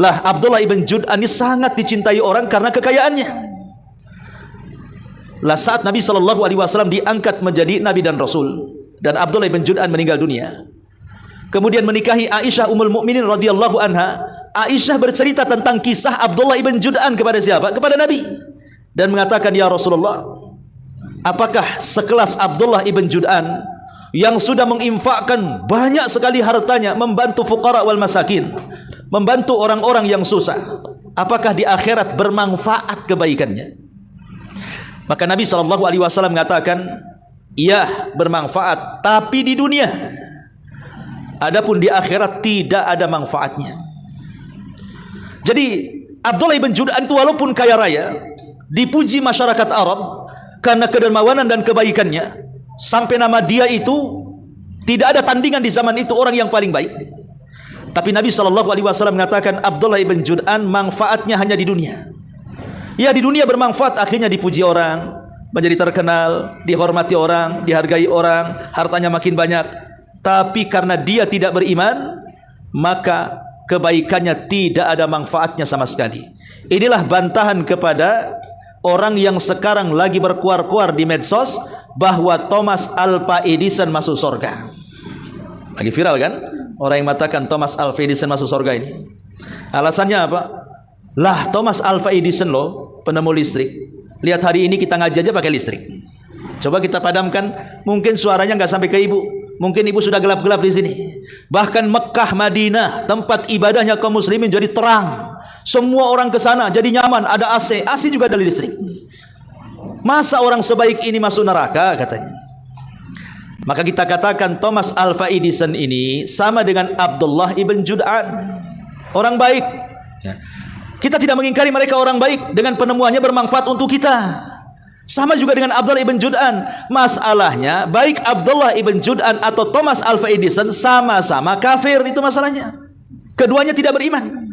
Lah Abdullah ibn Jud'an ini sangat dicintai orang karena kekayaannya. Lah saat Nabi SAW diangkat menjadi Nabi dan Rasul, dan Abdullah ibn Jud'an meninggal dunia, kemudian menikahi Aisyah Ummul Mukminin radhiyallahu anha. Aisyah bercerita tentang kisah Abdullah ibn Jud'an kepada siapa? Kepada Nabi, dan mengatakan, ya Rasulullah, apakah sekelas Abdullah ibn Jud'an yang sudah menginfakkan banyak sekali hartanya membantu fuqara wal masakin, membantu orang-orang yang susah, apakah di akhirat bermanfaat kebaikannya? Maka Nabi SAW mengatakan, iya, bermanfaat, tapi di dunia. Adapun di akhirat tidak ada manfaatnya. Jadi Abdullah ibn Jud'an itu walaupun kaya raya, dipuji masyarakat Arab karena kedermawanan dan kebaikannya, sampai nama dia itu tidak ada tandingan di zaman itu, orang yang paling baik. Tapi Nabi SAW mengatakan Abdullah ibn Jud'an manfaatnya hanya di dunia. Ya, di dunia bermanfaat, akhirnya dipuji orang, menjadi terkenal, dihormati orang, dihargai orang, hartanya makin banyak. Tapi karena dia tidak beriman, maka kebaikannya tidak ada manfaatnya sama sekali. Inilah bantahan kepada orang yang sekarang lagi berkuar-kuar di medsos bahwa Thomas Alva Edison masuk surga. Lagi viral kan? Orang yang mengatakan Thomas Alva Edison masuk surga ini. Alasannya apa? Lah Thomas Alva Edison loh, penemu listrik. Lihat hari ini kita ngaji aja pakai listrik. Coba kita padamkan, mungkin suaranya nggak sampai ke ibu. Mungkin ibu sudah gelap-gelap di sini. Bahkan Mekah, Madinah, tempat ibadahnya kaum muslimin jadi terang. Semua orang ke sana jadi nyaman, ada AC. AC juga ada listrik. Masa orang sebaik ini masuk neraka, katanya. Maka kita katakan Thomas Alva Edison ini sama dengan Abdullah ibn Jud'an, orang baik. Kita tidak mengingkari mereka orang baik, dengan penemuannya bermanfaat untuk kita. Sama juga dengan Abdullah ibn Jud'an. Masalahnya baik Abdullah ibn Jud'an atau Thomas Alva Edison sama-sama kafir, itu masalahnya. Keduanya tidak beriman.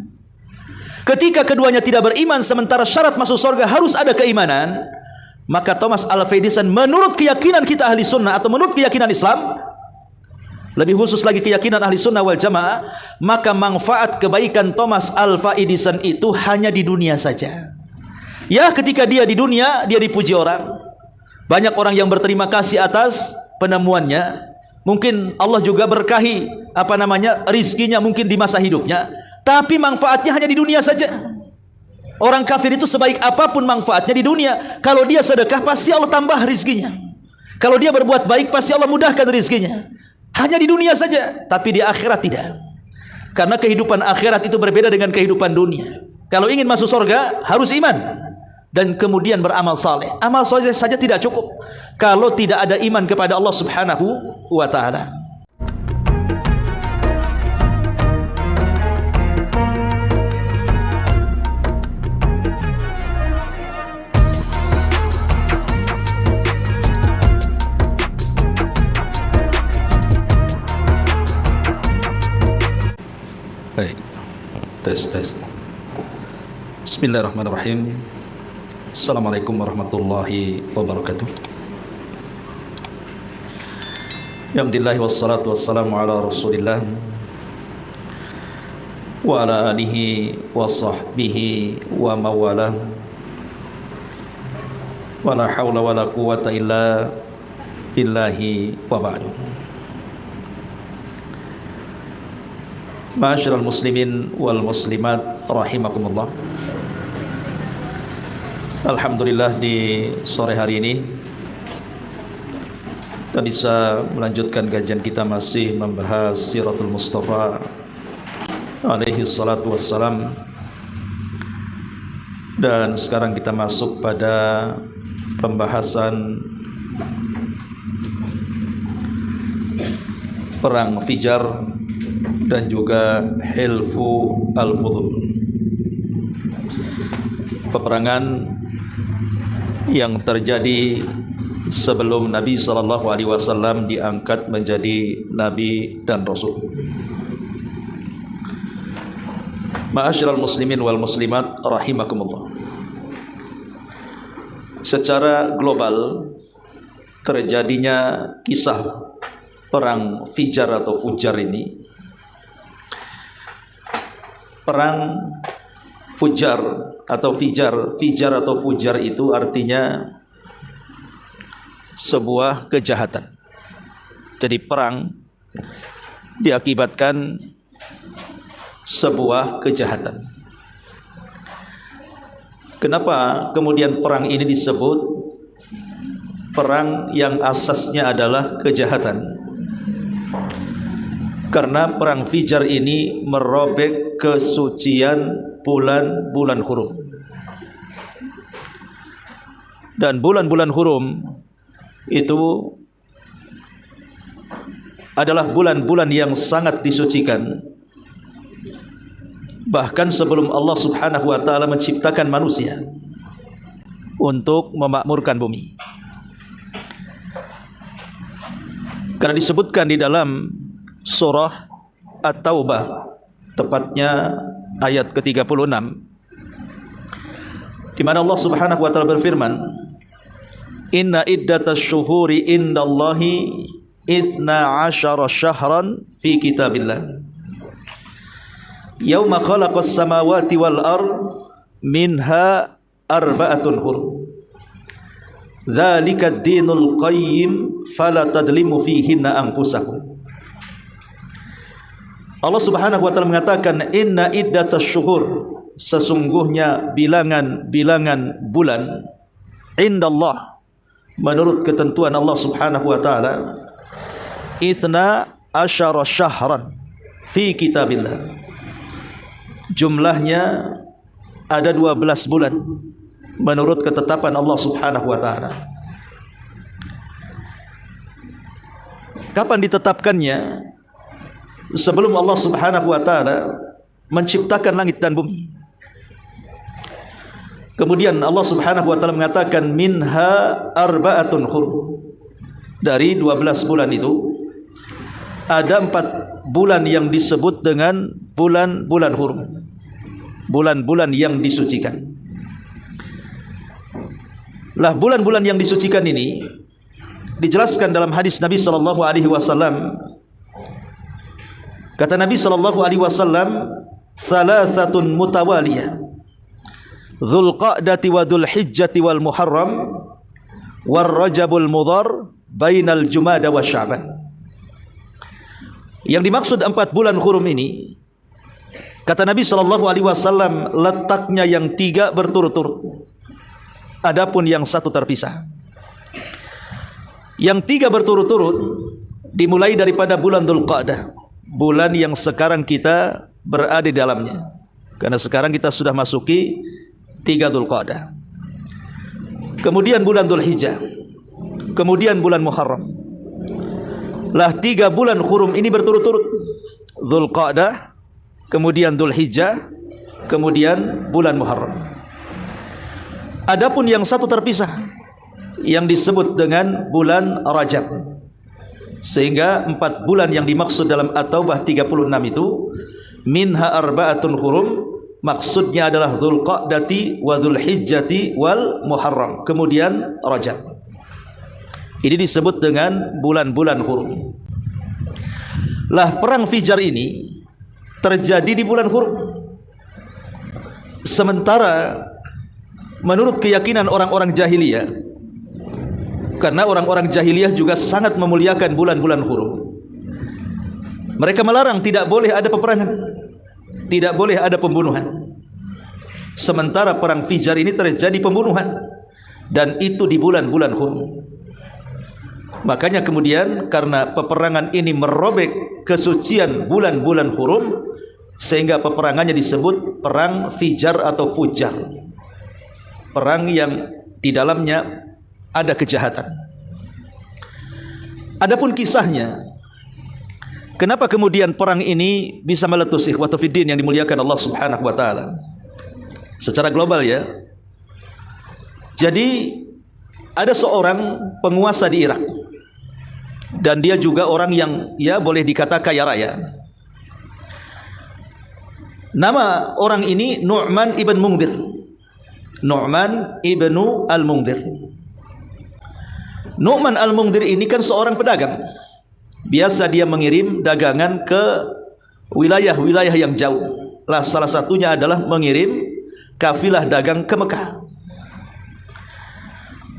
Ketika keduanya tidak beriman, sementara syarat masuk surga harus ada keimanan, maka Thomas Alva Edison menurut keyakinan kita ahli sunnah atau menurut keyakinan Islam, lebih khusus lagi keyakinan ahli sunnah wal jamaah, maka manfaat kebaikan Thomas Alva Edison itu hanya di dunia saja. Ya, ketika dia di dunia, dia dipuji orang. Banyak orang yang berterima kasih atas penemuannya. Mungkin Allah juga berkahi rizkinya mungkin di masa hidupnya. Tapi manfaatnya hanya di dunia saja. Orang kafir itu sebaik apapun manfaatnya di dunia, kalau dia sedekah pasti Allah tambah rizkinya. Kalau dia berbuat baik pasti Allah mudahkan rizkinya. Hanya di dunia saja, tapi di akhirat tidak. Karena kehidupan akhirat itu berbeda dengan kehidupan dunia. Kalau ingin masuk surga harus iman dan kemudian beramal saleh. Amal saleh saja tidak cukup kalau tidak ada iman kepada Allah Subhanahu wa taala. Baik. Tes. Bismillahirrahmanirrahim. Assalamualaikum warahmatullahi wabarakatuh. Alhamdulillah wassalatu wassalamu ala Rasulillah wa ala alihi wa sahbihi wa mawala. Wa la hawla wa la quwwata illa billahi wa ba'du. Ma'asyiral muslimin wal muslimat rahimakumullah. Alhamdulillah di sore hari ini kita bisa melanjutkan kajian kita, masih membahas Siratul Mustafa alaihi salatu wassalam. Dan sekarang kita masuk pada pembahasan perang Fijar dan juga Hilfu Al-Fudul, peperangan yang terjadi sebelum Nabi SAW diangkat menjadi Nabi dan Rasul. Ma'asyiral muslimin wal muslimat rahimakumullah. Secara global terjadinya kisah perang Fijar atau Fujar ini perang Fujar atau Fijar. Fijar atau Fujar itu artinya sebuah kejahatan. Jadi perang diakibatkan sebuah kejahatan. Kenapa kemudian perang ini disebut perang yang asasnya adalah kejahatan? Karena perang Fijar ini merobek kesucian bulan-bulan hurum. Dan bulan-bulan hurum itu adalah bulan-bulan yang sangat disucikan. Bahkan sebelum Allah Subhanahu wa taala menciptakan manusia untuk memakmurkan bumi. Karena disebutkan di dalam surah At-Taubah, tepatnya ayat ke-36, di mana Allah Subhanahu wa taala berfirman, "Inna iddatasy syuhuri indallahi 12 syahran fi kitabillah. Yauma khalaqas samawati wal ard minha arba'atun hurum. Dzalika ad-dinul qayyim fala tadlimu fihinna anfusakum." Allah Subhanahu wa taala mengatakan, inna iddatasy syuhur, sesungguhnya bilangan-bilangan bulan, indallah, menurut ketentuan Allah Subhanahu wa taala, 12 syahran fi kitabillah. Jumlahnya ada 12 bulan menurut ketetapan Allah Subhanahu wa taala. Kapan ditetapkannya? Sebelum Allah Subhanahu wa taala menciptakan langit dan bumi. Kemudian Allah Subhanahu wa taala mengatakan minha arba'atun hurum. Dari 12 bulan itu ada 4 bulan yang disebut dengan bulan-bulan hurum. Bulan-bulan yang disucikan. Lah bulan-bulan yang disucikan ini dijelaskan dalam hadis Nabi sallallahu alaihi wasallam. Kata Nabi sallallahu alaihi wasallam, "Thalathatun mutawaliyah. Dzulqa'dati wa Dzulhijjati wal Muharram war Rajabul Mudhar bainal Jumada wa Sya'ban." Yang dimaksud 4 bulan hurum ini, kata Nabi sallallahu alaihi wasallam, letaknya yang 3 berturut-turut. Adapun yang 1 terpisah. Yang 3 berturut-turut dimulai daripada bulan Dzulqa'dah, bulan yang sekarang kita berada di dalamnya. Karena sekarang kita sudah masuki 3 Dzulqa'dah. Kemudian bulan Dzulhijjah. Kemudian bulan Muharram. Lah 3 bulan hurum ini berturut-turut. Dzulqa'dah, kemudian Dzulhijjah, kemudian bulan Muharram. Adapun yang 1 terpisah, yang disebut dengan bulan Rajab. Sehingga 4 bulan yang dimaksud dalam At-Taubah 36 itu minha arba'atun hurum, maksudnya adalah Dzulqa'dati wa Dzulhijjati wal Muharram, kemudian Rajab. Ini disebut dengan bulan-bulan hurum. Lah perang Fijar ini terjadi di bulan hurum. Sementara menurut keyakinan orang-orang jahiliyah, karena orang-orang jahiliyah juga sangat memuliakan bulan-bulan hurum, mereka melarang tidak boleh ada peperangan, tidak boleh ada pembunuhan. Sementara perang Fijar ini terjadi pembunuhan, dan itu di bulan-bulan hurum. Makanya kemudian karena peperangan ini merobek kesucian bulan-bulan hurum, sehingga peperangannya disebut perang Fijar atau Fujar. Perang yang di dalamnya ada kejahatan. Adapun kisahnya, kenapa kemudian perang ini bisa meletus, ikhwatu fiddin yang dimuliakan Allah Subhanahu wa taala? Secara global ya. Jadi ada seorang penguasa di Irak, dan dia juga orang yang ya boleh dikata kaya raya. Nama orang ini Nu'man ibn Mundhir. Nu'man ibnu al-Mundhir. Nu'man al-Mundhir ini kan seorang pedagang. Biasa dia mengirim dagangan ke wilayah-wilayah yang jauh, Lah salah satunya adalah mengirim kafilah dagang ke Mekah.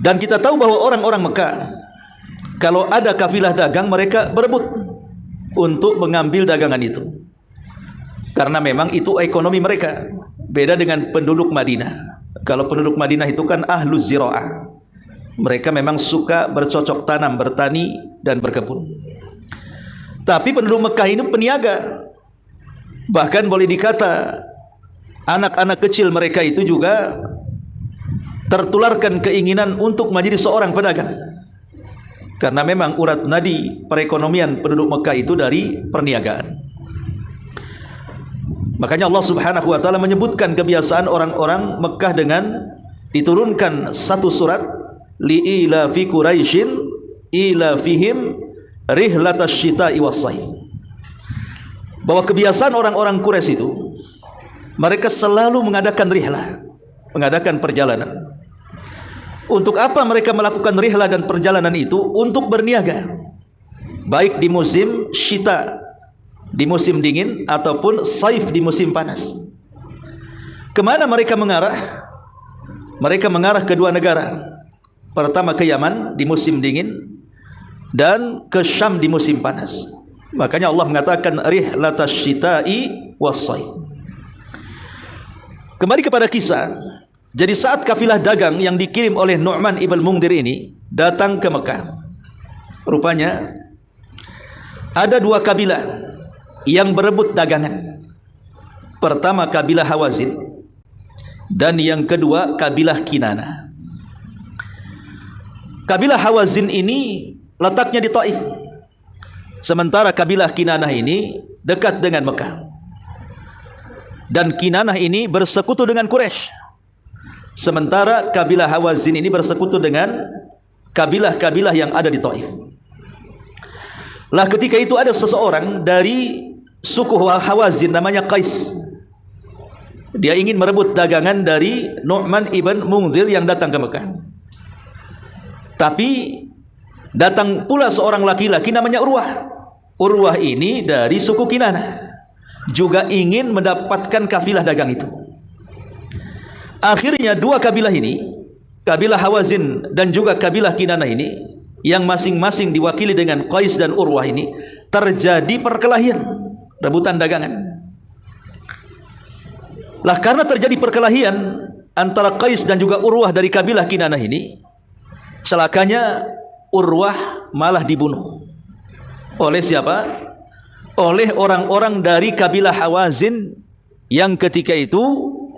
Dan kita tahu bahwa orang-orang Mekah, kalau ada kafilah dagang, mereka berebut untuk mengambil dagangan itu, karena memang itu ekonomi mereka. Beda dengan penduduk Madinah. Kalau penduduk Madinah itu kan ahlu zira'ah, mereka memang suka bercocok tanam, bertani dan berkebun. Tapi penduduk Mekah ini peniaga. Bahkan boleh dikata anak-anak kecil mereka itu juga tertularkan keinginan untuk menjadi seorang pedagang, karena memang urat nadi perekonomian penduduk Mekah itu dari perniagaan. Makanya Allah Subhanahu wa taala menyebutkan kebiasaan orang-orang Mekah dengan diturunkan satu surat, li'ila fi Quraisyin ila fihim rihlatasy syita'i was-shaif. Bahwa kebiasaan orang-orang Quraisy itu, mereka selalu mengadakan rihlah, mengadakan perjalanan. Untuk apa mereka melakukan rihlah dan perjalanan itu? Untuk berniaga, baik di musim syita, di musim dingin, ataupun saif, di musim panas. Kemana mereka mengarah? Mereka mengarah ke dua negara. Pertama ke Yaman di musim dingin, dan ke Syam di musim panas. Makanya Allah mengatakan rihlatasy syita'i was-shaif. Kembali kepada kisah. Jadi saat kafilah dagang yang dikirim oleh Nu'man ibn Mundhir ini datang ke Mekah, rupanya ada dua kabilah yang berebut dagangan. Pertama kabilah Hawazin, dan yang kedua kabilah Kinanah. Kabilah Hawazin ini letaknya di Taif, sementara kabilah Kinanah ini dekat dengan Mekah. Dan Kinanah ini bersekutu dengan Quraisy, sementara kabilah Hawazin ini bersekutu dengan kabilah-kabilah yang ada di Taif. Lah ketika itu ada seseorang dari suku Hawazin namanya Qais. Dia ingin merebut dagangan dari Nu'man ibn Mundhir yang datang ke Mekah. Tapi datang pula seorang laki-laki namanya Urwah. Urwah ini dari suku Kinanah, juga ingin mendapatkan kafilah dagang itu. Akhirnya dua kabilah ini, kabilah Hawazin dan juga kabilah Kinanah ini, yang masing-masing diwakili dengan Qais dan Urwah ini, terjadi perkelahian, rebutan dagangan. Lah karena terjadi perkelahian antara Qais dan juga Urwah dari kabilah Kinanah ini, celakanya Urwah malah dibunuh. Oleh siapa? Oleh orang-orang dari kabilah Hawazin, yang ketika itu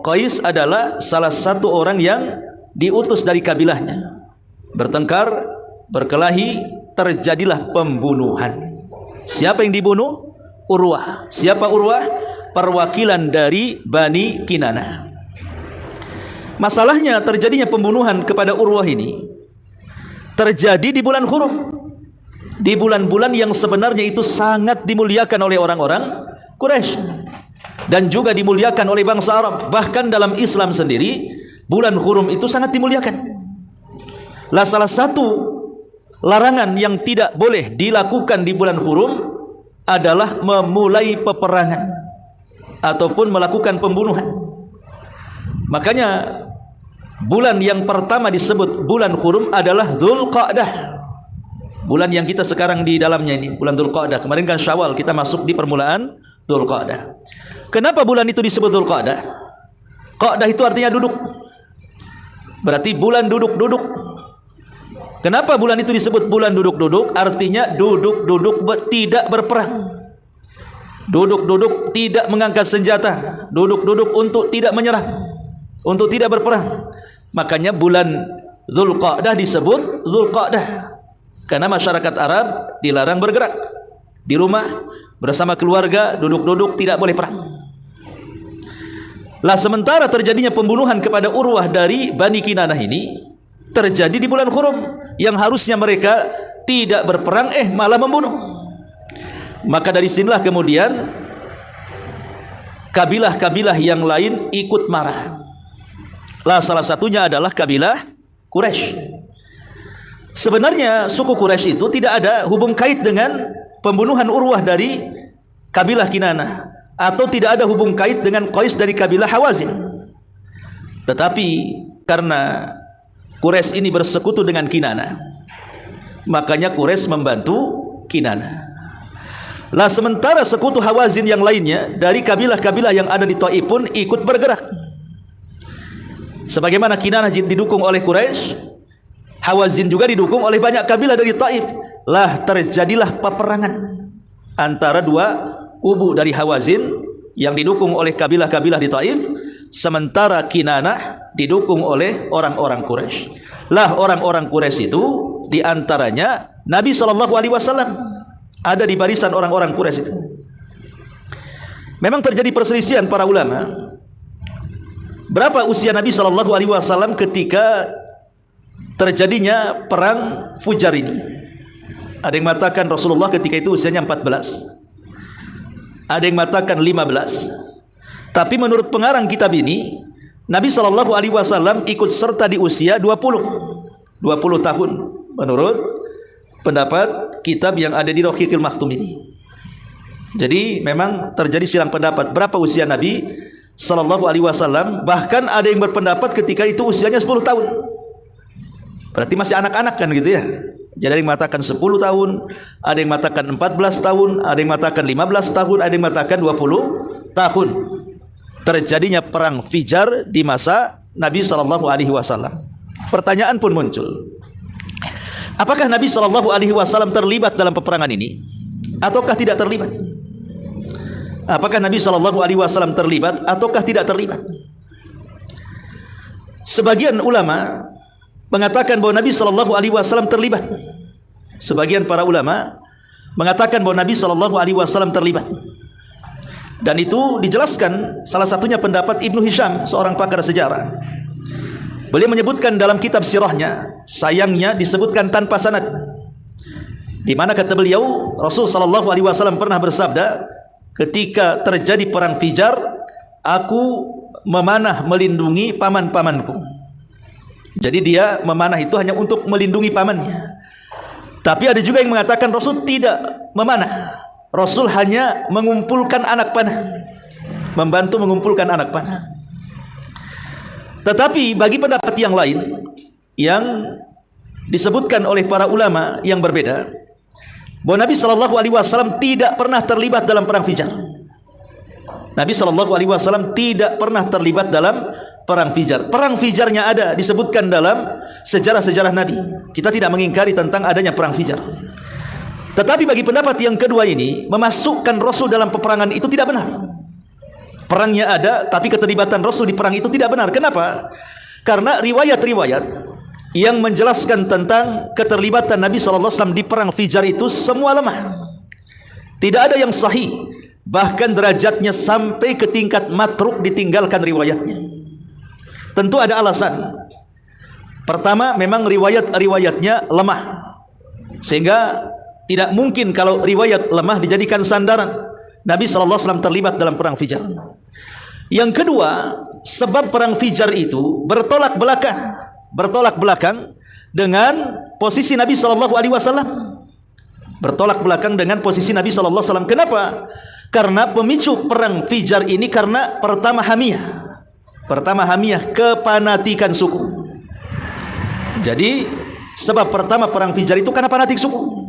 Qais adalah salah satu orang yang diutus dari kabilahnya. Bertengkar, berkelahi, terjadilah pembunuhan. Siapa yang dibunuh? Urwah. Siapa Urwah? Perwakilan dari Bani Kinanah. Masalahnya terjadinya pembunuhan kepada Urwah ini terjadi di bulan Hurum, di bulan-bulan yang sebenarnya itu sangat dimuliakan oleh orang-orang Quraisy dan juga dimuliakan oleh bangsa Arab. Bahkan dalam Islam sendiri, bulan Hurum itu sangat dimuliakan. Lah salah satu larangan yang tidak boleh dilakukan di bulan Hurum adalah memulai peperangan ataupun melakukan pembunuhan. Makanya bulan yang pertama disebut bulan Hurum adalah Dzulqa'dah. Bulan yang kita sekarang di dalamnya ini, bulan Dzulqa'dah. Kemarin kan Syawal, kita masuk di permulaan Dzulqa'dah. Kenapa bulan itu disebut Dzulqa'dah? Qa'dah itu artinya duduk, berarti bulan duduk-duduk. Kenapa bulan itu disebut bulan duduk-duduk? Artinya duduk-duduk tidak berperang, duduk-duduk tidak mengangkat senjata, duduk-duduk untuk tidak menyerang, untuk tidak berperang. Makanya bulan Dzulqa'dah disebut Dzulqa'dah, karena masyarakat Arab dilarang bergerak, di rumah bersama keluarga, duduk-duduk, tidak boleh perang. Lah sementara terjadinya pembunuhan kepada Urwah dari Bani Kinanah ini terjadi di bulan Hurum, yang harusnya mereka tidak berperang, malah membunuh. Maka dari sinilah kemudian kabilah-kabilah yang lain ikut marah. Lah salah satunya adalah kabilah Quraisy. Sebenarnya suku Quraisy itu tidak ada hubung kait dengan pembunuhan Urwah dari kabilah Kinanah. atau tidak ada hubung kait dengan Qais dari kabilah Hawazin. Tetapi karena Quraisy ini bersekutu dengan Kinanah, makanya Quraisy membantu Kinanah. Lah sementara sekutu Hawazin yang lainnya dari kabilah-kabilah yang ada di Taif pun ikut bergerak. Sebagaimana Kinanah didukung oleh Quraisy, Hawazin juga didukung oleh banyak kabilah dari Taif. Lah terjadilah peperangan antara dua kubu dari Hawazin yang didukung oleh kabilah-kabilah di Taif, sementara Kinanah didukung oleh orang-orang Quraisy. Lah orang-orang Quraisy itu diantaranya Nabi SAW ada di barisan orang-orang Quraisy itu. Memang terjadi perselisihan para ulama. Berapa usia Nabi SAW ketika terjadinya perang Fujar ini? Ada yang mengatakan Rasulullah ketika itu usianya 14. Ada yang mengatakan 15. Tapi menurut pengarang kitab ini, Nabi SAW ikut serta di usia 20 tahun menurut pendapat kitab yang ada di Rahiqil Maktum ini. Jadi memang terjadi silang pendapat berapa usia Nabi SAW. Bahkan ada yang berpendapat ketika itu usianya 10 tahun. Berarti masih anak-anak kan gitu ya. Jadi ada yang mengatakan 10 tahun, ada yang mengatakan 14 tahun, ada yang mengatakan 15 tahun, ada yang mengatakan 20 tahun. Terjadinya perang Fijar di masa Nabi SAW. Pertanyaan pun muncul. Apakah Nabi SAW terlibat dalam peperangan ini ataukah tidak terlibat? Apakah Nabi SAW terlibat ataukah tidak terlibat? Sebagian ulama mengatakan bahwa Nabi SAW terlibat. Sebagian para ulama mengatakan bahwa Nabi SAW terlibat. Dan itu dijelaskan salah satunya pendapat Ibnu Hisham, seorang pakar sejarah. Beliau menyebutkan dalam kitab sirahnya, sayangnya disebutkan tanpa sanad, di mana kata beliau Rasul SAW pernah bersabda, ketika terjadi perang Fijar, aku memanah melindungi paman-pamanku. Jadi dia memanah itu hanya untuk melindungi pamannya. Tapi ada juga yang mengatakan Rasul tidak memanah, Rasul hanya mengumpulkan anak panah, membantu mengumpulkan anak panah. Tetapi bagi pendapat yang lain yang disebutkan oleh para ulama yang berbeda, bahwa Nabi SAW tidak pernah terlibat dalam perang Fijar. Nabi SAW tidak pernah terlibat dalam perang Fijar. Perang Fijarnya ada, disebutkan dalam sejarah-sejarah Nabi. Kita tidak mengingkari tentang adanya perang Fijar. Tetapi bagi pendapat yang kedua ini, memasukkan Rasul dalam peperangan itu tidak benar. Perangnya ada, tapi keterlibatan Rasul di perang itu tidak benar. Kenapa? Karena riwayat-riwayat yang menjelaskan tentang keterlibatan Nabi SAW di perang Fijar itu semua lemah. Tidak ada yang sahih. Bahkan derajatnya sampai ke tingkat matruk, ditinggalkan riwayatnya. Tentu ada alasan. Pertama, memang riwayat-riwayatnya lemah, sehingga tidak mungkin kalau riwayat lemah dijadikan sandaran Nabi SAW terlibat dalam perang Fijar. Yang kedua, sebab perang Fijar itu bertolak belakang dengan posisi Nabi SAW. Bertolak belakang dengan posisi Nabi SAW. Kenapa? Karena pemicu perang Fijar ini karena pertama hamiyah, kepanatikan suku. Jadi sebab pertama perang Fijar itu karena fanatik suku.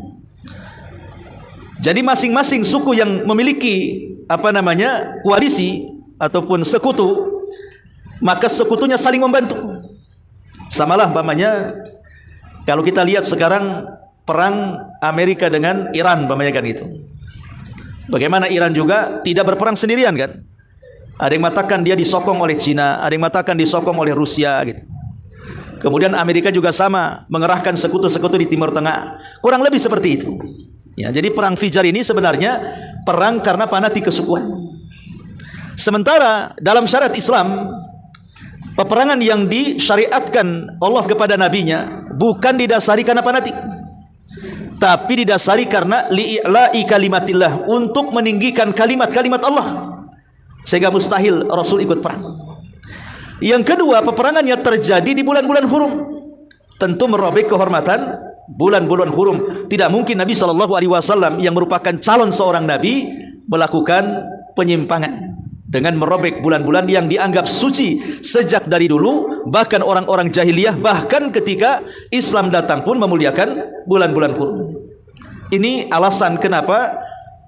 Jadi masing-masing suku yang memiliki koalisi ataupun sekutu, maka sekutunya saling membantu. Samalah umpamanya kalau kita lihat sekarang perang Amerika dengan Iran umpamanya kan itu. Bagaimana Iran juga tidak berperang sendirian kan? Ada yang mengatakan dia disokong oleh Cina, ada yang mengatakan disokong oleh Rusia gitu. Kemudian Amerika juga sama, mengerahkan sekutu-sekutu di Timur Tengah. Kurang lebih seperti itu. Ya, jadi perang Fijar ini sebenarnya perang karena fanatik kesukuan. Sementara dalam syariat Islam, peperangan yang disyariatkan Allah kepada nabinya bukan didasari karena fanatik, tapi didasari karena li'ila'i kalimatillah, untuk meninggikan kalimat-kalimat Allah, sehingga mustahil Rasul ikut perang. Yang kedua, peperangannya terjadi di bulan-bulan hurum, tentu merobek kehormatan bulan-bulan hurum. Tidak mungkin Nabi SAW yang merupakan calon seorang nabi melakukan penyimpangan dengan merobek bulan-bulan yang dianggap suci sejak dari dulu, bahkan orang-orang jahiliyah, bahkan ketika Islam datang pun memuliakan bulan-bulan hurum. Ini alasan kenapa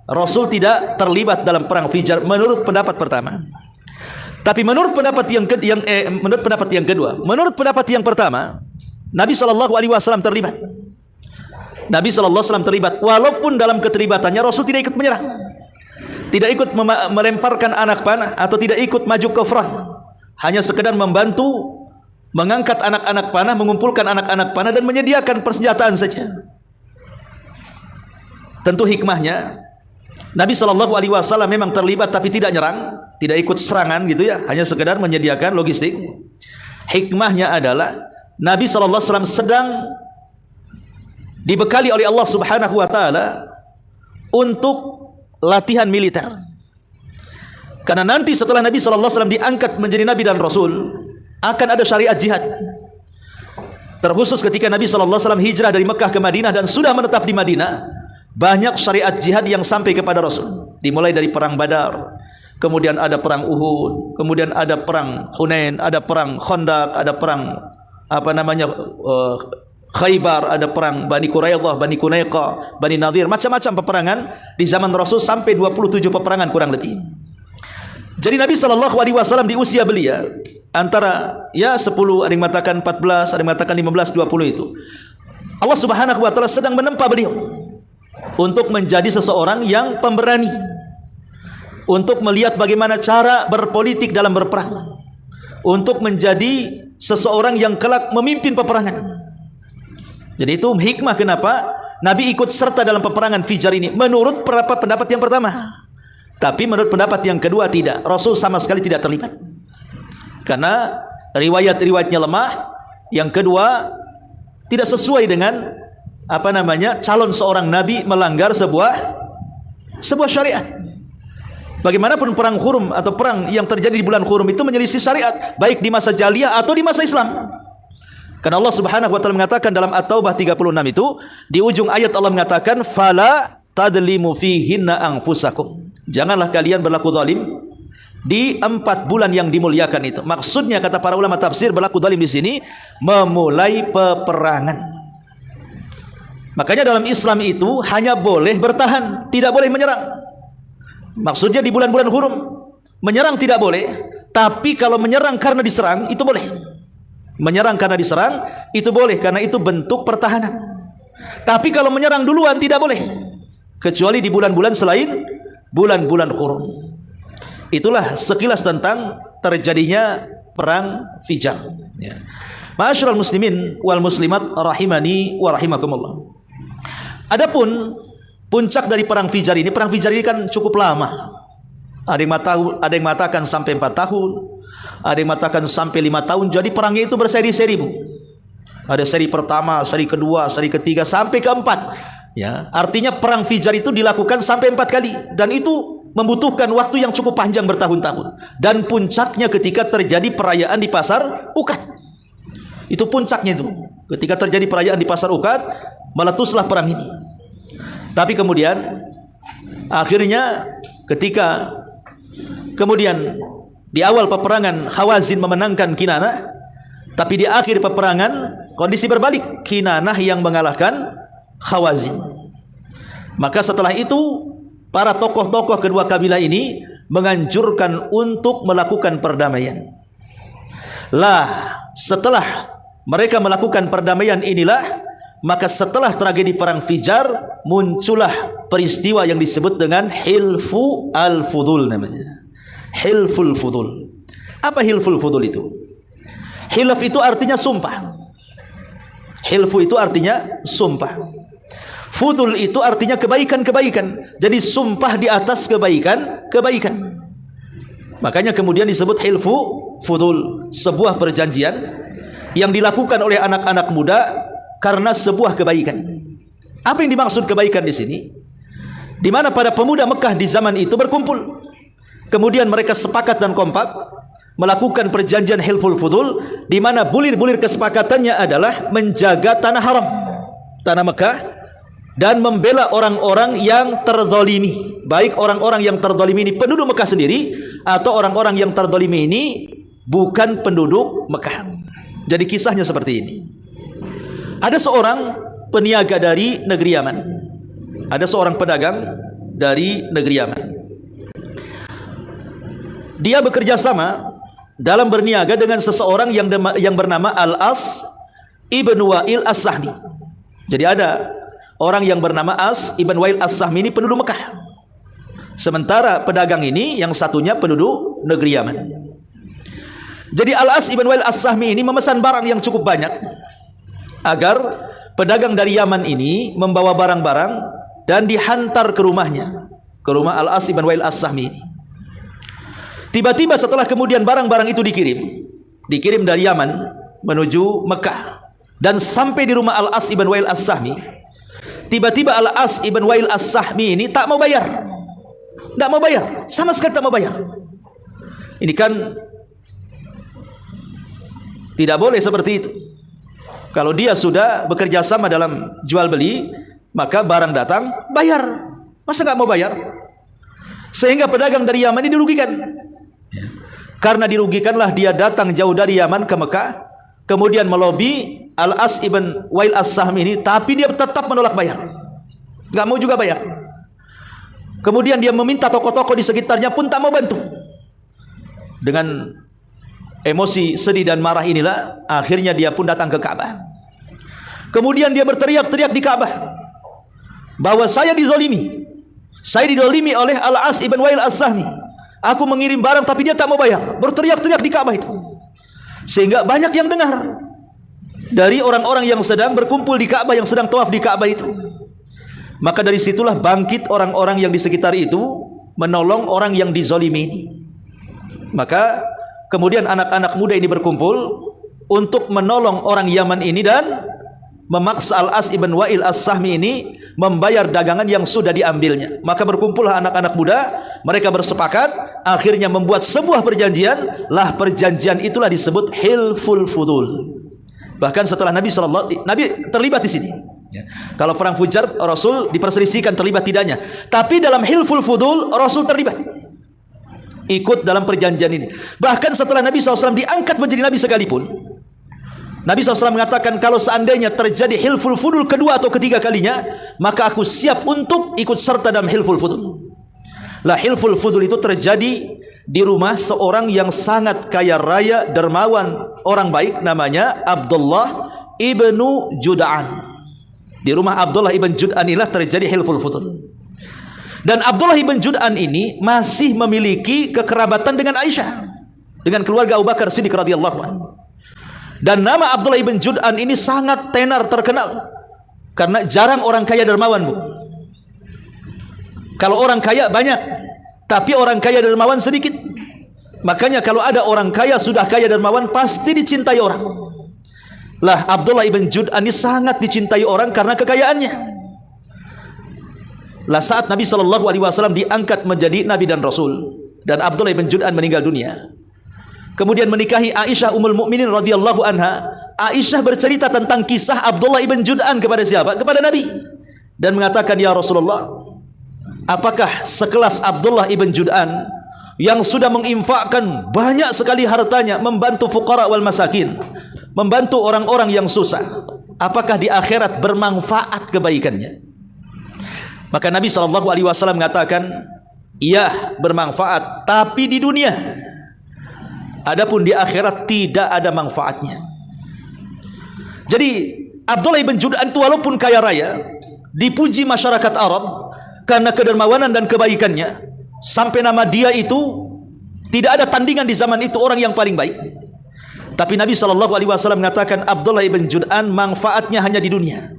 Rasul tidak terlibat dalam perang Fijar menurut pendapat pertama. Tapi menurut pendapat yang kedua, menurut pendapat yang pertama, Nabi SAW terlibat. Nabi SAW terlibat, walaupun dalam keterlibatannya Rasul tidak ikut menyerang, tidak ikut melemparkan anak panah, atau tidak ikut maju ke front. Hanya sekedar membantu mengangkat anak-anak panah, mengumpulkan anak-anak panah, dan menyediakan persenjataan saja. Tentu hikmahnya, Nabi SAW memang terlibat tapi tidak nyerang, tidak ikut serangan gitu ya, hanya sekedar menyediakan logistik. Hikmahnya adalah Nabi SAW sedang dibekali oleh Allah Subhanahu wa taala untuk latihan militer. Karena nanti setelah Nabi SAW diangkat menjadi Nabi dan Rasul, akan ada syariat jihad. Terkhusus ketika Nabi SAW hijrah dari Mekah ke Madinah dan sudah menetap di Madinah, banyak syariat jihad yang sampai kepada Rasul. Dimulai dari perang Badar, kemudian ada perang Uhud, kemudian ada perang Hunain, ada perang Khandaq, ada perang Khaybar, ada perang Bani Quraidah, Bani Kunaiqah, Bani Nadir, macam-macam peperangan di zaman Rasul, sampai 27 peperangan kurang lebih. Jadi Nabi SAW di usia belia antara 10, ada yang mengatakan 14, ada yang mengatakan 15, 20 itu, Allah Subhanahu wa taala sedang menempa beliau untuk menjadi seseorang yang pemberani, untuk melihat bagaimana cara berpolitik dalam berperang, untuk menjadi seseorang yang kelak memimpin peperangan. Jadi itu hikmah kenapa Nabi ikut serta dalam peperangan Fijar ini, menurut pendapat yang pertama. Tapi menurut pendapat yang kedua tidak, Rasul sama sekali tidak terlibat, karena riwayat-riwayatnya lemah. Yang kedua, tidak sesuai dengan calon seorang nabi melanggar sebuah syariat. Bagaimanapun perang hurum atau perang yang terjadi di bulan hurum itu menyelisih syariat, baik di masa jahiliyah atau di masa Islam. Karena Allah Subhanahu wa taala mengatakan dalam At-Taubah 36 itu, di ujung ayat Allah mengatakan, "Fala tadlimu fihinna anfusakum." Janganlah kalian berlaku zalim di 4 bulan yang dimuliakan itu. Maksudnya, kata para ulama tafsir, berlaku zalim di sini memulai peperangan. Makanya dalam Islam itu hanya boleh bertahan, tidak boleh menyerang. Maksudnya di bulan-bulan hurum menyerang tidak boleh, tapi kalau menyerang karena diserang itu boleh. Menyerang karena diserang itu boleh, karena itu bentuk pertahanan. Tapi kalau menyerang duluan tidak boleh, kecuali di bulan-bulan selain bulan-bulan hurum. Itulah sekilas tentang terjadinya perang Fijar. Ma'asyiral muslimin wal muslimat rahimani wa rahimakumullah. Adapun puncak dari perang Fijar ini kan cukup lama. Ada yang mengatakan sampai 4 tahun, ada yang mengatakan sampai 5 tahun. Jadi perangnya itu berseri-seri, Bu. Ada seri pertama, seri kedua, seri ketiga, sampai keempat. Ya, artinya perang Fijar itu dilakukan sampai 4 kali, dan itu membutuhkan waktu yang cukup panjang, bertahun-tahun. Dan puncaknya ketika terjadi perayaan di pasar Ukad. Itu puncaknya itu. Ketika terjadi perayaan di pasar Ukad, meletuslah perang ini. Tapi kemudian akhirnya ketika kemudian di awal peperangan Hawazin memenangkan Kinanah, tapi di akhir peperangan kondisi berbalik, Kinanah yang mengalahkan Hawazin. Maka setelah itu para tokoh-tokoh kedua kabilah ini menganjurkan untuk melakukan perdamaian. Setelah mereka melakukan perdamaian inilah, maka setelah tragedi perang Fijar muncullah peristiwa yang disebut dengan Hilfu al-Fudul namanya. Hilful Fudul. Apa Hilful Fudul itu? Hilf itu artinya sumpah. Hilfu itu artinya sumpah. Fudul itu artinya kebaikan-kebaikan. Jadi sumpah di atas kebaikan-kebaikan. Makanya kemudian disebut Hilfu Fudul, sebuah perjanjian yang dilakukan oleh anak-anak muda karena sebuah kebaikan. Apa yang dimaksud kebaikan di sini? Di mana para pemuda Mekah di zaman itu berkumpul. Kemudian mereka sepakat dan kompak melakukan perjanjian Hilful Fudul, di mana bulir-bulir kesepakatannya adalah menjaga tanah haram, tanah Mekah, dan membela orang-orang yang terzalimi, baik orang-orang yang terzalimi ini penduduk Mekah sendiri atau orang-orang yang terzalimi ini bukan penduduk Mekah. Jadi kisahnya seperti ini. Ada seorang peniaga dari negeri Yaman. Ada seorang pedagang dari negeri Yaman. Dia bekerja sama dalam berniaga dengan seseorang yang bernama Al-As ibn Wa'il As-Sahmi. Jadi ada orang yang bernama As ibn Wa'il As-Sahmi ini penduduk Mekah. Sementara pedagang ini yang satunya penduduk negeri Yaman. Jadi Al-As ibn Wa'il As-Sahmi ini memesan barang yang cukup banyak agar pedagang dari Yaman ini membawa barang-barang dan dihantar ke rumahnya, ke rumah Al-As ibn Wa'il As-Sahmi ini. Tiba-tiba setelah kemudian barang-barang itu dikirim dari Yaman menuju Mekah dan sampai di rumah Al-As ibn Wa'il As-Sahmi, tiba-tiba Al-As ibn Wa'il As-Sahmi ini tak mau bayar. Tidak mau bayar, sama sekali tak mau bayar. Ini kan tidak boleh seperti itu. Kalau dia sudah bekerja sama dalam jual beli, maka barang datang, bayar. Masa nggak mau bayar? Sehingga pedagang dari Yaman ini dirugikan. Karena dirugikanlah dia datang jauh dari Yaman ke Mekah, kemudian melobi Al-As ibn Wa'il As-Sahmi ini, tapi dia tetap menolak bayar. Nggak mau juga bayar. Kemudian dia meminta toko-toko di sekitarnya pun tak mau bantu. Dengan emosi sedih dan marah inilah akhirnya dia pun datang ke Ka'bah. Kemudian dia berteriak-teriak di Ka'bah bahwa saya dizalimi. Saya dizalimi oleh Al-As ibn Wa'il As-Sahmi. Aku mengirim barang tapi dia tak mau bayar. Berteriak-teriak di Ka'bah itu. Sehingga banyak yang dengar dari orang-orang yang sedang berkumpul di Ka'bah, yang sedang tawaf di Ka'bah itu. Maka dari situlah bangkit orang-orang yang di sekitar itu menolong orang yang dizalimi ini. Maka kemudian anak-anak muda ini berkumpul untuk menolong orang Yaman ini dan memaksa Al-As ibn Wa'il As-Sahmi ini membayar dagangan yang sudah diambilnya. Maka berkumpullah anak-anak muda, mereka bersepakat, akhirnya membuat sebuah perjanjian. Lah perjanjian itulah disebut Hilful Fudul. Bahkan setelah Nabi terlibat di sini. Ya. Kalau perang Fujar, Rasul diperselisihkan terlibat tidaknya. Tapi dalam Hilful Fudul, Rasul terlibat. Ikut dalam perjanjian ini. Bahkan setelah Nabi SAW diangkat menjadi Nabi sekalipun, Nabi SAW mengatakan, kalau seandainya terjadi Hilful Fudul kedua atau ketiga kalinya, maka aku siap untuk ikut serta dalam Hilful Fudul. Lah Hilful Fudul itu terjadi di rumah seorang yang sangat kaya raya, dermawan, orang baik, namanya Abdullah ibnu Jud'an. Di rumah Abdullah ibn Jud'an inilah terjadi Hilful Fudul. Dan Abdullah ibn Jud'an ini masih memiliki kekerabatan dengan Aisyah, dengan keluarga Abu Bakar Siddiq radhiyallahu anhu. Dan nama Abdullah ibn Jud'an ini sangat tenar terkenal karena jarang orang kaya dermawan, Bu. Kalau orang kaya banyak, tapi orang kaya dermawan sedikit. Makanya kalau ada orang kaya sudah kaya dermawan pasti dicintai orang. Lah Abdullah ibn Jud'an ini sangat dicintai orang karena kekayaannya. Lah saat Nabi SAW diangkat menjadi Nabi dan Rasul, dan Abdullah ibn Jud'an meninggal dunia, kemudian menikahi Aisyah Ummul Mukminin radhiyallahu anha, Aisyah bercerita tentang kisah Abdullah ibn Jud'an kepada siapa? Kepada Nabi. Dan mengatakan, ya Rasulullah, apakah sekelas Abdullah ibn Jud'an yang sudah menginfakkan banyak sekali hartanya membantu fuqara wal masakin, membantu orang-orang yang susah, apakah di akhirat bermanfaat kebaikannya? Maka Nabi SAW mengatakan, iya bermanfaat, tapi di dunia. Adapun di akhirat tidak ada manfaatnya. Jadi Abdullah ibn Jud'an itu walaupun kaya raya, dipuji masyarakat Arab karena kedermawanan dan kebaikannya, sampai nama dia itu tidak ada tandingan di zaman itu, orang yang paling baik. Tapi Nabi SAW mengatakan Abdullah ibn Jud'an manfaatnya hanya di dunia.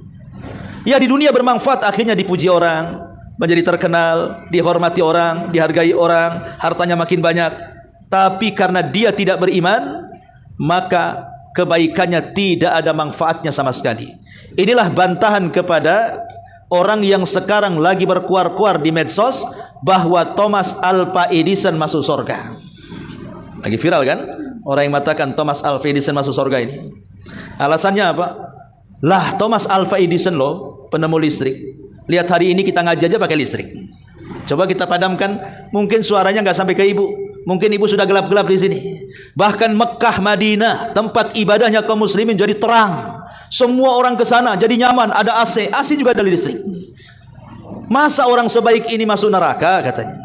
Ya di dunia bermanfaat, akhirnya dipuji orang, menjadi terkenal, dihormati orang, dihargai orang, hartanya makin banyak. Tapi karena dia tidak beriman, maka kebaikannya tidak ada manfaatnya sama sekali. Inilah bantahan kepada orang yang sekarang lagi berkuar-kuar di medsos bahwa Thomas Alva Edison masuk surga. Lagi viral kan? Orang yang mengatakan Thomas Alva Edison masuk surga ini. Alasannya apa? Lah Thomas Alva Edison loh, penemu listrik, Lihat hari ini kita ngaji aja pakai listrik. Coba kita padamkan, mungkin suaranya nggak sampai ke ibu. Mungkin ibu sudah gelap-gelap di sini. Bahkan Mekah, Madinah, tempat ibadahnya kaum muslimin jadi terang. Semua orang ke sana jadi nyaman, ada AC. AC juga ada listrik. Masa orang sebaik ini masuk neraka katanya.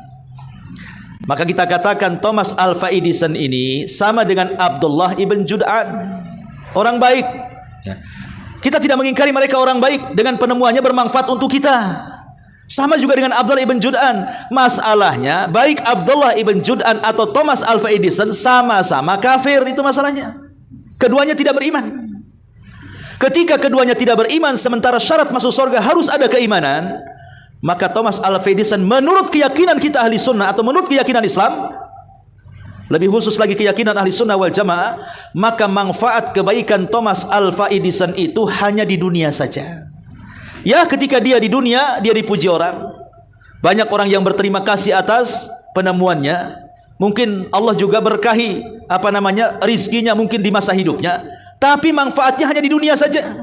Maka kita katakan Thomas Alva Edison ini sama dengan Abdullah ibn Jud'an, orang baik. Kita tidak mengingkari mereka orang baik, dengan penemuannya bermanfaat untuk kita. Sama juga dengan Abdullah ibn Jud'an. Masalahnya baik Abdullah ibn Jud'an atau Thomas Alva Edison sama-sama kafir, itu masalahnya. Keduanya tidak beriman. Ketika keduanya tidak beriman, sementara syarat masuk surga harus ada keimanan, maka Thomas Alva Edison menurut keyakinan kita ahli sunnah atau menurut keyakinan Islam, lebih khusus lagi keyakinan ahli sunnah wal jamaah, maka manfaat kebaikan Thomas Alva Edison itu hanya di dunia saja. Ya, ketika dia di dunia, dia dipuji orang. Banyak orang yang berterima kasih atas penemuannya. Mungkin Allah juga berkahi rizkinya mungkin di masa hidupnya. Tapi manfaatnya hanya di dunia saja.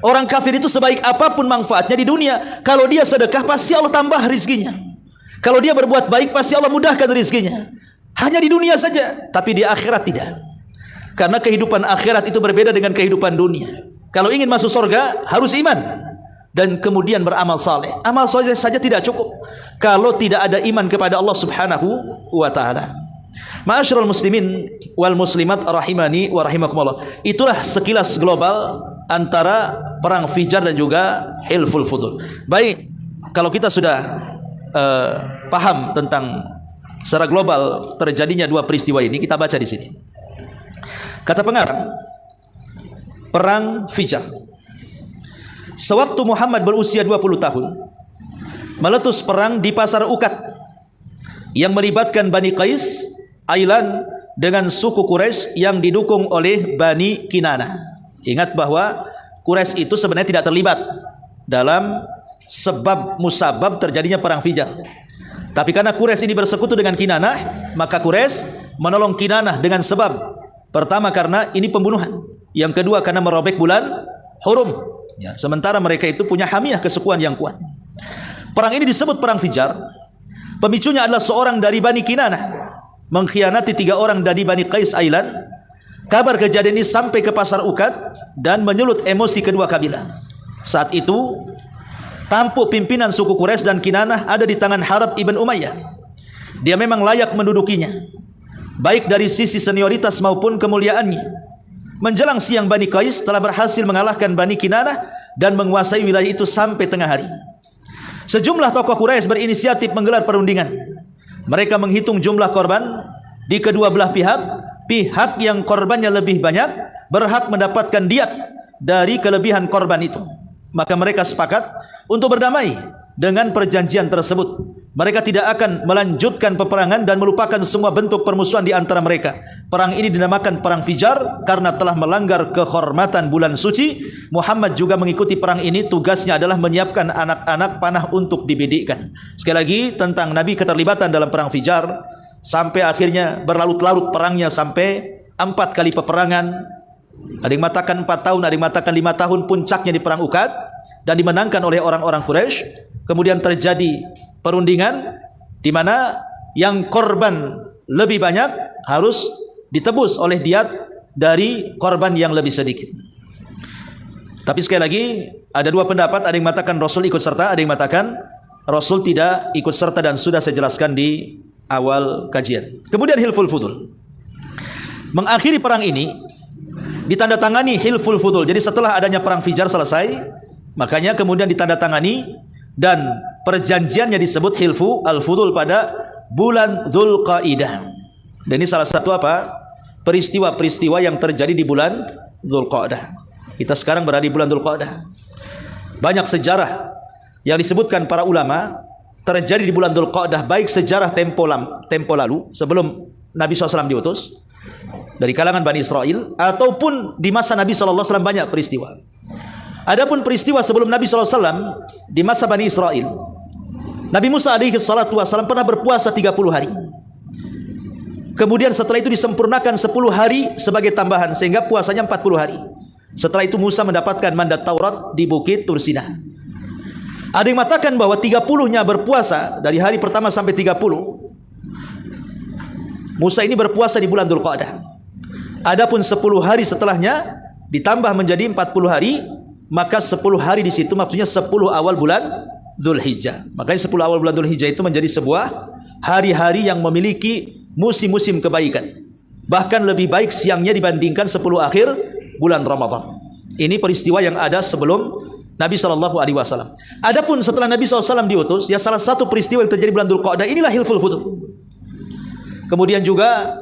Orang kafir itu sebaik apapun manfaatnya di dunia, kalau dia sedekah pasti Allah tambah rizkinya. Kalau dia berbuat baik pasti Allah mudahkan rizkinya. Hanya di dunia saja, tapi di akhirat tidak. Karena kehidupan akhirat itu berbeda dengan kehidupan dunia. Kalau ingin masuk surga harus iman dan kemudian beramal saleh. Amal saleh saja tidak cukup kalau tidak ada iman kepada Allah Subhanahu wa taala. Ma'asyiral muslimin wal muslimat rahimani wa rahimakumullah. Itulah sekilas global antara perang Fijar dan juga Hilful Fudul. Baik, kalau kita sudah paham tentang secara global terjadinya dua peristiwa ini, kita baca di sini. Kata pengarang, perang Fijar. Sewaktu Muhammad berusia 20 tahun, meletus perang di pasar Uqad yang melibatkan Bani Qais, Ailan dengan suku Quraisy yang didukung oleh Bani Kinanah. Ingat bahwa Quraisy itu sebenarnya tidak terlibat dalam sebab musabab terjadinya perang Fijar. Tapi karena Quraisy ini bersekutu dengan Kinanah, maka Quraisy menolong Kinanah dengan sebab pertama karena ini pembunuhan, yang kedua karena merobek bulan hurum. Ya, sementara mereka itu punya hamiah kesukuan yang kuat. Perang ini disebut perang Fijar. Pemicunya adalah seorang dari Bani Kinanah mengkhianati 3 orang dari Bani Qais Ailan. Kabar kejadian ini sampai ke pasar Uqad dan menyulut emosi kedua kabilah. Saat itu tampuk pimpinan suku Quraisy dan Kinanah ada di tangan Harb ibn Umayyah. Dia memang layak mendudukinya, baik dari sisi senioritas maupun kemuliaannya. Menjelang siang, Bani Qais telah berhasil mengalahkan Bani Kinanah dan menguasai wilayah itu sampai tengah hari. Sejumlah tokoh Quraisy berinisiatif menggelar perundingan. Mereka menghitung jumlah korban di kedua belah pihak. Pihak yang korbannya lebih banyak berhak mendapatkan diat dari kelebihan korban itu. Maka mereka sepakat untuk berdamai dengan perjanjian tersebut. Mereka tidak akan melanjutkan peperangan dan melupakan semua bentuk permusuhan di antara mereka. Perang ini dinamakan perang Fijar karena telah melanggar kehormatan bulan suci. Muhammad juga mengikuti perang ini. Tugasnya adalah menyiapkan anak-anak panah untuk dibidikkan. Sekali lagi tentang Nabi keterlibatan dalam perang Fijar, sampai akhirnya berlarut-larut perangnya sampai 4 kali peperangan. Ada yang mengatakan 4 tahun, ada yang mengatakan 5 tahun. Puncaknya di perang Uqad dan dimenangkan oleh orang-orang Quraisy. Kemudian terjadi perundingan di mana yang korban lebih banyak harus ditebus oleh diat dari korban yang lebih sedikit. Tapi sekali lagi ada 2 pendapat, ada yang mengatakan Rasul ikut serta, ada yang mengatakan Rasul tidak ikut serta, dan sudah saya jelaskan di awal kajian. Kemudian Hilful Fudul. Mengakhiri perang ini ditandatangani Hilful Fudul. Jadi setelah adanya perang Fijar selesai, makanya kemudian ditandatangani dan perjanjiannya disebut Hilfu al-Fudul pada bulan Dzulqa'dah. Dan ini salah satu peristiwa-peristiwa yang terjadi di bulan Dzulqa'dah. Kita sekarang berada di bulan Dzulqa'dah. Banyak sejarah yang disebutkan para ulama terjadi di bulan Dzulqa'dah, baik sejarah tempo lalu sebelum Nabi SAW diutus dari kalangan Bani Israel, ataupun di masa Nabi SAW banyak peristiwa. Adapun peristiwa sebelum Nabi SAW di masa Bani Israel, Nabi Musa alaihi salatu wasallam pernah berpuasa 30 hari. Kemudian setelah itu disempurnakan 10 hari sebagai tambahan, sehingga puasanya 40 hari. Setelah itu Musa mendapatkan mandat Taurat di Bukit Tursina. Ada yang mengatakan bahwa 30-nya berpuasa dari hari pertama sampai 30. Musa ini berpuasa di bulan Dzulqa'dah. Adapun 10 hari setelahnya ditambah menjadi 40 hari, maka 10 hari di situ maksudnya 10 awal bulan Dzulhijjah. Makanya 10 awal bulan Dzulhijjah itu menjadi sebuah hari-hari yang memiliki musim-musim kebaikan. Bahkan lebih baik siangnya dibandingkan 10 akhir bulan Ramadan. Ini peristiwa yang ada sebelum Nabi SAW. Adapun setelah Nabi SAW diutus, ya salah satu peristiwa yang terjadi bulan Dzulqa'dah inilah Hilful Fudul. Kemudian juga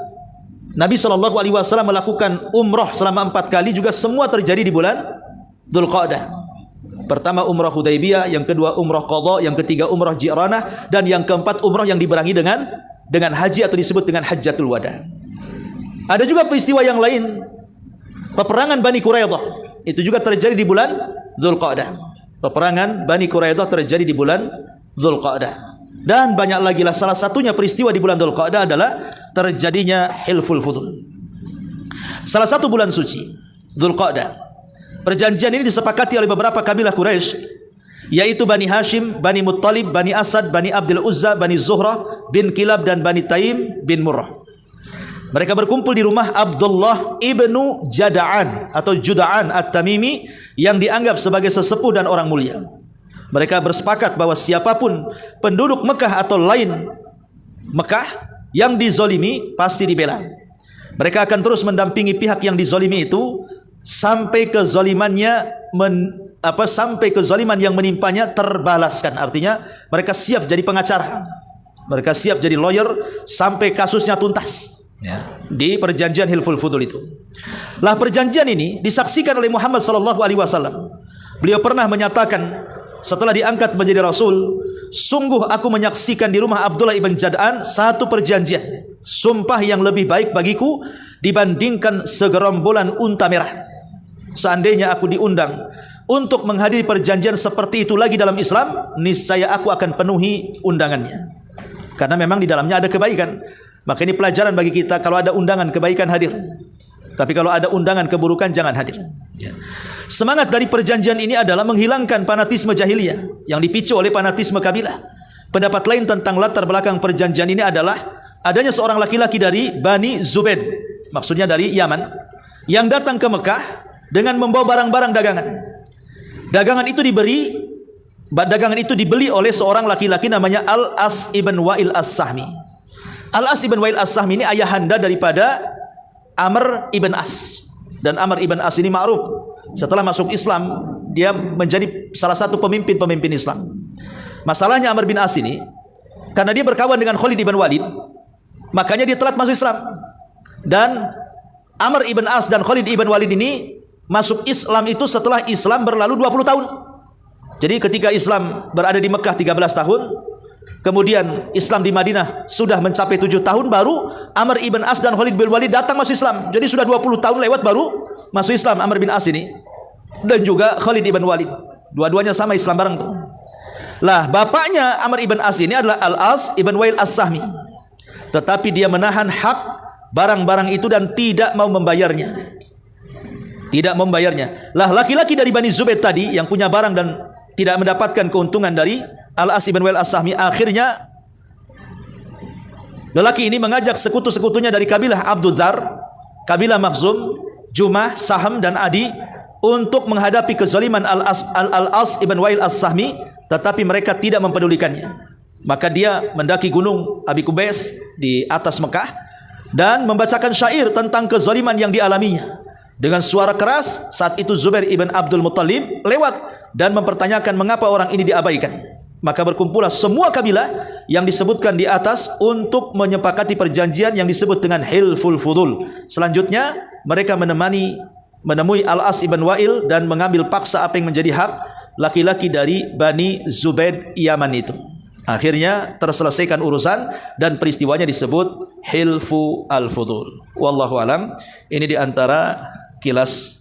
Nabi SAW melakukan umrah selama 4 kali, juga semua terjadi di bulan Dzulqa'dah. Pertama umrah Hudaybiyah, yang kedua umrah Qadha, yang ketiga umrah Ji'ranah, dan yang keempat umrah yang dibarengi dengan haji atau disebut dengan Hajjatul Wada. Ada juga peristiwa yang lain, peperangan Bani Quraidah, itu juga terjadi di bulan Dzulqa'dah. Peperangan Bani Quraidah terjadi di bulan Dzulqa'dah. Dan banyak lagi lah, salah satunya peristiwa di bulan Dzulqa'dah adalah terjadinya Hilful Fudul. Salah satu bulan suci Dzulqa'dah. Perjanjian ini disepakati oleh beberapa kabilah Quraisy, yaitu Bani Hashim, Bani Muttalib, Bani Asad, Bani Abdul Uzza, Bani Zuhrah bin Kilab, dan Bani Taim bin Murrah. Mereka berkumpul di rumah Abdullah ibnu Jada'an atau Juda'an At-Tamimi yang dianggap sebagai sesepuh dan orang mulia. Mereka bersepakat bahwa siapapun penduduk Mekah atau lain Mekah yang dizolimi pasti dibela. Mereka akan terus mendampingi pihak yang dizolimi itu sampai kezolimannya sampai kezoliman yang menimpanya terbalaskan. Artinya mereka siap jadi pengacara, mereka siap jadi lawyer sampai kasusnya tuntas. Ya, di perjanjian Hilful Fudul itu. Lah perjanjian ini disaksikan oleh Muhammad SAW. Beliau pernah menyatakan setelah diangkat menjadi Rasul, sungguh aku menyaksikan di rumah Abdullah ibn Jad'an satu perjanjian, sumpah yang lebih baik bagiku dibandingkan segerombolan unta merah. Seandainya aku diundang untuk menghadiri perjanjian seperti itu lagi dalam Islam, niscaya aku akan penuhi undangannya. Karena memang di dalamnya ada kebaikan. Maka ini pelajaran bagi kita, kalau ada undangan kebaikan hadir. Tapi kalau ada undangan keburukan jangan hadir. Ya. Semangat dari perjanjian ini adalah menghilangkan fanatisme jahiliyah yang dipicu oleh fanatisme kabilah. Pendapat lain tentang latar belakang perjanjian ini adalah adanya seorang laki-laki dari Bani Zubaid, maksudnya dari Yaman, yang datang ke Mekah dengan membawa barang-barang dagangan. Dagangan itu dibeli oleh seorang laki-laki namanya Al-As ibn Wa'il As-Sahmi. Al-As ibn Wa'il As-Sahmi ini ayahanda daripada Amr ibn As. Dan Amr ibn As ini ma'ruf, setelah masuk Islam dia menjadi salah satu pemimpin Islam. Masalahnya Amr bin As ini, karena dia berkawan dengan Khalid ibn Walid, makanya dia telat masuk Islam. Dan Amr ibn As dan Khalid ibn Walid ini masuk Islam itu setelah Islam berlalu 20 tahun. Jadi ketika Islam berada di Mekah 13 tahun, kemudian Islam di Madinah sudah mencapai 7 tahun, baru Amr ibn As dan Khalid bin Walid datang masuk Islam. Jadi sudah 20 tahun lewat baru masuk Islam Amr bin As ini, dan juga Khalid ibn Walid. Dua-duanya sama Islam bareng tuh. Lah bapaknya Amr ibn As ini adalah Al-As ibn Wa'il As-Sahmi. Tetapi dia menahan hak barang-barang itu dan tidak mau membayarnya. Lah laki-laki dari Bani Zubaid tadi yang punya barang dan tidak mendapatkan keuntungan dari Al-As ibn Wa'il As-Sahmi, akhirnya lelaki ini mengajak sekutu-sekutunya dari kabilah Abdul Dzar, kabilah Makhzum, Jumah, Saham, dan Adi untuk menghadapi kezaliman Al-As ibn Wa'il As-Sahmi, tetapi mereka tidak mempedulikannya. Maka dia mendaki gunung Abi Qubais di atas Mekah dan membacakan syair tentang kezaliman yang dialaminya. Dengan suara keras, saat itu Zubair ibn Abdul Muttalib lewat dan mempertanyakan mengapa orang ini diabaikan. Maka berkumpullah semua kabilah yang disebutkan di atas untuk menyepakati perjanjian yang disebut dengan Hilful Fudul. Selanjutnya mereka menemui Al-As ibn Wa'il dan mengambil paksa apa yang menjadi hak laki-laki dari Bani Zubaid Yaman itu. Akhirnya terselesaikan urusan dan peristiwanya disebut Hilfu al-Fudul. Wallahu alam. Ini diantara kilas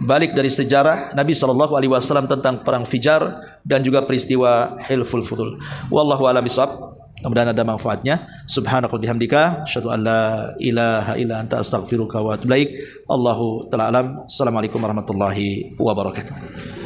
balik dari sejarah Nabi SAW tentang perang Fijar dan juga peristiwa Hilful Fudul. Wallahu a'lam bishawab. Mudah-mudahan ada manfaatnya. Subhanaka bihamdika asyhadu an la ilaha illa anta astaghfiruka wa atubu ilaik. Allahu ta'ala alam. Assalamualaikum warahmatullahi wabarakatuh.